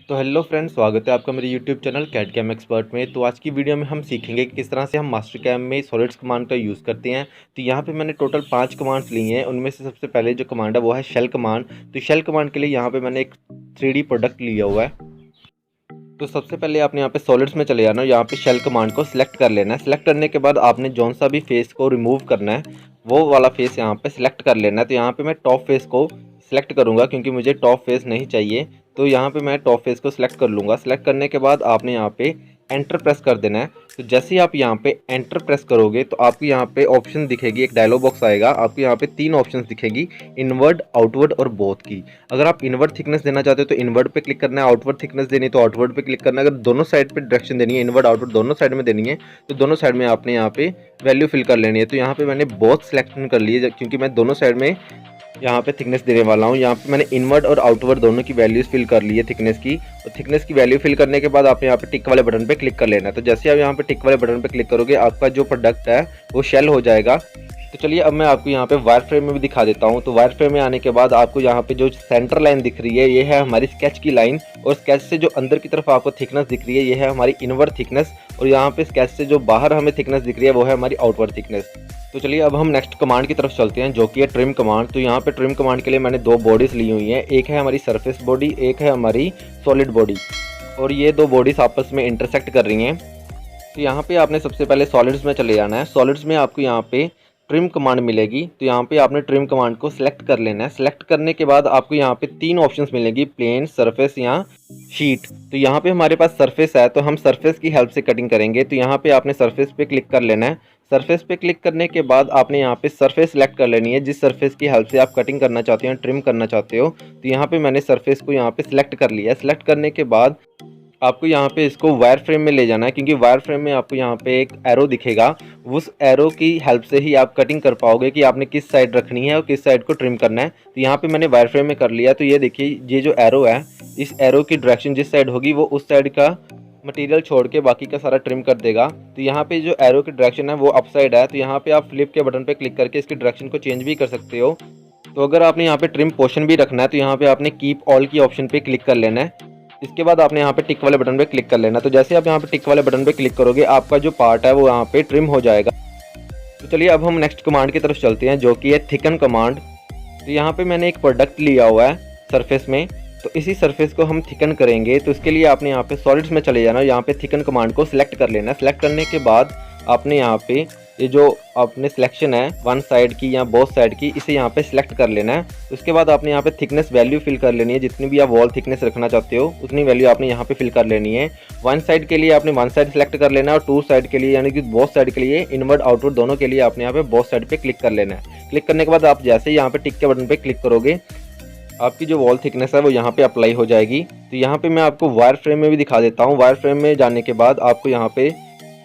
तो hello friends, स्वागत है आपका मेरे YouTube channel CAD CAM expert में। तो आज की वीडियो में हम सीखेंगे कि किस तरह से हम मास्टर कैम में सॉलिड्स कमांड का यूज़ करते हैं। तो यहाँ पे मैंने टोटल 5 कमांड्स ली हैं। उनमें से सबसे पहले जो कमांड है वो है शेल कमांड। तो शेल कमांड के लिए यहाँ पे मैंने एक 3D प्रोडक्ट लिया हुआ है। तो सबसे पहले आपने यहाँ पे सॉलिड्स में चले जाना है, यहाँ पे शेल कमांड को सिलेक्ट कर लेना है। सिलेक्ट करने के बाद आपने जौन सा भी फेस को रिमूव करना है वो वाला फेस यहाँ पे सिलेक्ट कर लेना है। तो यहाँ पे मैं टॉप फेस को सिलेक्ट करूँगा क्योंकि मुझे टॉप फेस नहीं चाहिए। तो यहाँ पे मैं टॉप फेस को सिलेक्ट कर लूँगा। सिलेक्ट करने के बाद आपने यहाँ पे एंटर प्रेस कर देना है। तो जैसे ही आप यहाँ पे एंटर प्रेस करोगे तो आपको यहाँ पे ऑप्शन दिखेगी, एक डायलॉग बॉक्स आएगा। आपको यहाँ पे 3 ऑप्शन दिखेगी, इनवर्ड, आउटवर्ड और बोथ की। अगर आप इनवर्ड थिकनेस देना चाहते हो तो इनवर्ड पे क्लिक करना है, आउटवर्ड थिकनेस देनी है तो आउटवर्ड पे क्लिक करना है। अगर दोनों साइड पे डायरेक्शन देनी है, इनवर्ड आउटवर्ड दोनों साइड में देनी है, तो दोनों साइड में आपने यहाँ पे वैल्यू फिल कर लेनी है। तो यहाँ पे मैंने बोथ सिलेक्शन कर ली है क्योंकि मैं दोनों साइड में यहाँ पे थिकनेस देने वाला हूँ। यहाँ पे मैंने इनवर्ड और आउटवर्ड दोनों की वैल्यूज फिल कर ली है थिकनेस की। और थिकनेस की वैल्यू फिल करने के बाद आपने यहाँ पे टिक वाले बटन पे क्लिक कर लेना है। तो जैसे आप यहाँ पे टिक वाले बटन पे क्लिक करोगे आपका जो प्रोडक्ट है वो शेल हो जाएगा। तो चलिए अब मैं आपको यहाँ पे वायर फ्रेम में भी दिखा देता हूँ। तो वायर फ्रेम में आने के बाद आपको यहाँ पे जो सेंटर लाइन दिख रही है ये है हमारी स्केच की लाइन, और स्केच से जो अंदर की तरफ आपको थिकनेस दिख रही है ये है हमारी इनवर्ड थिकनेस, और यहाँ पे स्केच से जो बाहर हमें थिकनेस दिख रही है वो है हमारी आउटवर्ड थिकनेस। तो चलिए अब हम नेक्स्ट कमांड की तरफ चलते हैं जो कि है ट्रिम कमांड। तो यहाँ पे ट्रिम कमांड के लिए मैंने 2 बॉडीज ली हुई हैं, एक है हमारी सरफेस बॉडी, एक है हमारी सॉलिड बॉडी, और ये 2 बॉडीज आपस में इंटरसेक्ट कर रही हैं। तो यहाँ पे आपने सबसे पहले सॉलिड्स में चले जाना है। सॉलिड्स में आपको यहाँ पे ट्रिम कमांड मिलेगी। तो यहाँ पे आपने ट्रिम कमांड को सिलेक्ट कर लेना है। सिलेक्ट करने के बाद आपको यहाँ पे 3 ऑप्शंस मिलेंगी, प्लेन, सरफेस या शीट। तो यहाँ पे हमारे पास सरफेस है तो हम सरफेस की हेल्प से कटिंग करेंगे। तो यहाँ पे आपने सरफेस पे क्लिक कर लेना है। सरफेस पे क्लिक करने के बाद आपने यहाँ पे सरफेस सेलेक्ट कर लेनी है जिस सरफेस की हेल्प से आप कटिंग करना चाहते हो, ट्रिम करना चाहते हो। तो यहाँ पे मैंने सरफेस को यहाँ पे सिलेक्ट कर लिया है। सिलेक्ट करने के बाद आपको यहाँ पे इसको वायर फ्रेम में ले जाना है क्योंकि वायर फ्रेम में आपको यहाँ पे एक एरो दिखेगा। उस एरो की हेल्प से ही आप कटिंग कर पाओगे कि आपने किस साइड रखनी है और किस साइड को ट्रिम करना है। तो यहाँ पे मैंने वायर फ्रेम में कर लिया। तो ये देखिए ये जो एरो है, इस एरो की डायरेक्शन जिस साइड होगी वो उस साइड का मटेरियल छोड़ के बाकी का सारा ट्रिम कर देगा। तो यहाँ पे जो एरो की डायरेक्शन है वो अप साइड है। तो यहाँ पे आप फ्लिप के बटन पे क्लिक करके इसकी डायरेक्शन को चेंज भी कर सकते हो। तो अगर आपने यहाँ पे ट्रिम पोर्शन भी रखना है तो यहाँ पे आपने कीप ऑल की ऑप्शन पे क्लिक कर लेना है। इसके बाद आपने यहाँ पे टिक वाले बटन पे क्लिक कर लेना। तो जैसे आप यहाँ पे टिक वाले बटन पे क्लिक करोगे आपका जो पार्ट है वो यहाँ पे ट्रिम हो जाएगा। तो चलिए अब हम नेक्स्ट कमांड की तरफ चलते हैं जो कि है थिकन कमांड। तो यहाँ पे मैंने एक प्रोडक्ट लिया हुआ है सरफेस में, तो इसी सरफेस को हम थिकन करेंगे। तो इसके लिए आपने यहाँ पे सॉलिड्स में चले जाना, यहाँ पे थिकन कमांड को सिलेक्ट कर लेना। सिलेक्ट करने के बाद आपने यहाँ पे ये जो आपने सिलेक्शन है वन साइड की या बोथ साइड की, इसे यहाँ पे सिलेक्ट कर लेना है। उसके बाद आपने यहाँ पे थिकनेस वैल्यू फिल कर लेनी है, जितनी भी आप वॉल थिकनेस रखना चाहते हो उतनी वैल्यू आपने यहाँ पे फिल कर लेनी है। वन साइड के लिए आपने वन साइड सिलेक्ट कर लेना है, और 2 साइड के लिए यानी कि बोथ साइड के लिए, इनवर्ड आउटवर्ड दोनों के लिए आपने यहाँ पे बोथ साइड पे क्लिक कर लेना है। क्लिक करने के बाद आप जैसे ही यहाँ पे टिक के बटन पे क्लिक करोगे आपकी जो वॉल थिकनेस है वो यहाँ पे अप्लाई हो जाएगी। तो यहाँ पे मैं आपको वायर फ्रेम में भी दिखा देता हूँ। वायर फ्रेम में जाने के बाद आपको यहाँ पे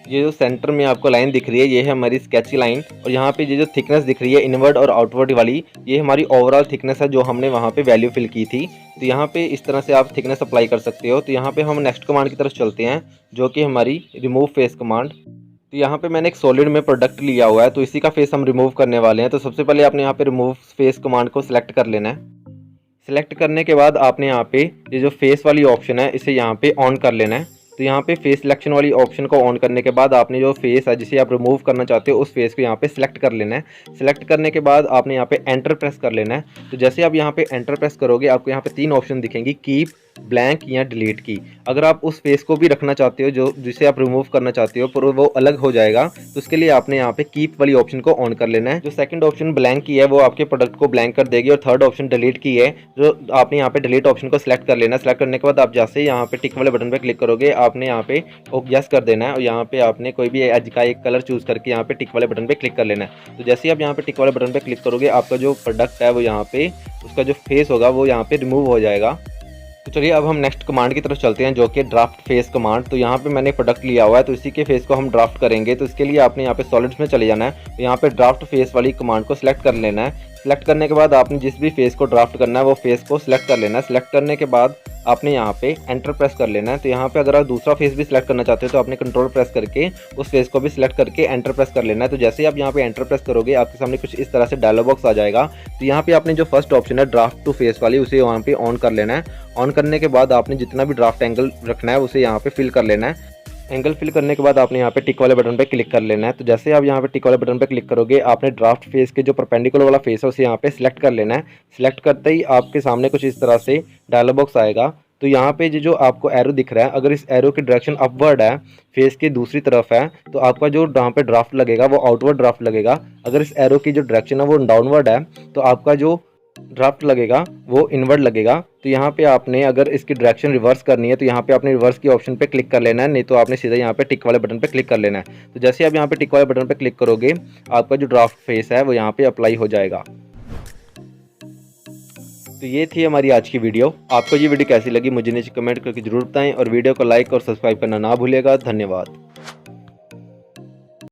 ये जो सेंटर में आपको लाइन दिख रही है ये है हमारी स्केची लाइन, और यहाँ पे ये जो थिकनेस दिख रही है इनवर्ड और आउटवर्ड वाली ये हमारी ओवरऑल थिकनेस है जो हमने वहाँ पे वैल्यू फिल की थी। तो यहाँ पे इस तरह से आप थिकनेस अप्लाई कर सकते हो। तो यहाँ पे हम नेक्स्ट कमांड की तरफ चलते हैं जो कि हमारी रिमूव फेस कमांड। तो यहाँ पे मैंने एक सॉलिड में प्रोडक्ट लिया हुआ है तो इसी का फेस हम रिमूव करने वाले हैं। तो सबसे पहले आपने यहाँ पे रिमूव फेस कमांड को सिलेक्ट कर लेना है। सिलेक्ट करने के बाद आपने यहाँ पे ये जो फेस वाली ऑप्शन है इसे यहाँ पे ऑन कर लेना है। तो यहाँ पे फेस सिलेक्शन वाली ऑप्शन को ऑन करने के बाद आपने जो फेस है जिसे आप रिमूव करना चाहते हो उस फेस को यहाँ पे सिलेक्ट कर लेना है। सिलेक्ट करने के बाद आपने यहाँ पे एंटर प्रेस कर लेना है। तो जैसे आप यहाँ पे एंटर प्रेस करोगे आपको यहाँ पे 3 ऑप्शन दिखेंगी, कीप, ब्लैंक या डिलीट की। अगर आप उस फेस को भी रखना चाहते हो जो जिसे आप रिमूव करना चाहते हो पर वो अलग हो जाएगा तो उसके लिए आपने यहाँ पे कीप वाली ऑप्शन को ऑन कर लेना है। जो सेकंड ऑप्शन ब्लैंक की है वो आपके प्रोडक्ट को ब्लैंक कर देगी, और थर्ड ऑप्शन डिलीट की है जो आपने यहाँ पे डिलीट ऑप्शन को सिलेक्ट कर लेना है। सिलेक्ट करने के बाद आप जैसे यहाँ पे टिक वाले बटन पे क्लिक करोगे आपने यहाँ पे यस कर देना है, और यहाँ पे आपने कोई भी एज का एक कलर चूज करके यहाँ पे टिक वाले बटन पे क्लिक कर लेना है। तो जैसे ही आप यहाँ पे टिक वाले बटन पे क्लिक करोगे आपका जो प्रोडक्ट है वो यहाँ पे उसका जो फेस होगा वो यहाँ पे रिमूव हो जाएगा। तो चलिए अब हम नेक्स्ट कमांड की तरफ चलते हैं जो कि ड्राफ्ट फेस कमांड। तो यहाँ पे मैंने प्रोडक्ट लिया हुआ है तो इसी के फेस को हम ड्राफ्ट करेंगे। तो इसके लिए आपने यहाँ पे सॉलिड्स में चले जाना है। तो यहाँ पे ड्राफ्ट फेस वाली कमांड को सिलेक्ट कर लेना है। सेलेक्ट करने के बाद आपने जिस भी फेस को ड्राफ्ट करना है वो फेस को सिलेक्ट कर लेना है। सिलेक्ट करने के बाद आपने यहाँ पे एंटर प्रेस कर लेना है। तो यहाँ पे अगर आप दूसरा फेस भी सिलेक्ट करना चाहते हो तो आपने कंट्रोल प्रेस करके उस फेस को भी सिलेक्ट करके एंटर प्रेस कर लेना है। तो जैसे ही आप यहाँ पे एंटर प्रेस करोगे आपके सामने कुछ इस तरह से डायलॉग बॉक्स आ जाएगा। तो यहाँ पे आपने जो फर्स्ट ऑप्शन है ड्राफ्ट टू फेस वाली, उसे यहाँ पे ऑन कर लेना है। ऑन करने के बाद आपने जितना भी ड्राफ्ट एंगल रखना है उसे यहाँ पे फिल कर लेना है। एंगल फिल करने के बाद आपने यहाँ पे टिक वाले बटन पे क्लिक कर लेना है। तो जैसे आप यहाँ पे टिक वाले बटन पे क्लिक करोगे आपने ड्राफ्ट फेस के जो परपेंडिकुलर वाला फेस है उसे यहाँ पे सिलेक्ट कर लेना है। सिलेक्ट करते ही आपके सामने कुछ इस तरह से डायलॉग बॉक्स आएगा। तो यहाँ पे जो आपको एरो दिख रहा है, अगर इस एरो की डायरेक्शन अपवर्ड है, फेस की दूसरी तरफ है, तो आपका जो यहाँ पे ड्राफ्ट लगेगा वो आउटवर्ड ड्राफ्ट लगेगा। अगर इस एरो की जो डायरेक्शन है वो डाउनवर्ड है तो आपका जो ड्राफ्ट लगेगा वो इनवर्ड लगेगा। तो यहाँ पे आपने अगर इसकी डायरेक्शन रिवर्स करनी है तो यहाँ पे आपने रिवर्स की ऑप्शन पे क्लिक कर लेना है, नहीं तो आपने सीधा यहाँ पे टिक वाले बटन पे क्लिक कर लेना है। तो जैसे आप यहाँ पे टिक वाले बटन पे क्लिक करोगे आपका जो ड्राफ्ट फेस है वो यहाँ पे अप्लाई हो जाएगा। तो ये थी हमारी आज की वीडियो। आपको ये वीडियो कैसी लगी मुझे नीचे कमेंट करके जरूर बताएं और वीडियो को लाइक और सब्सक्राइब करना ना भूलिएगा। धन्यवाद।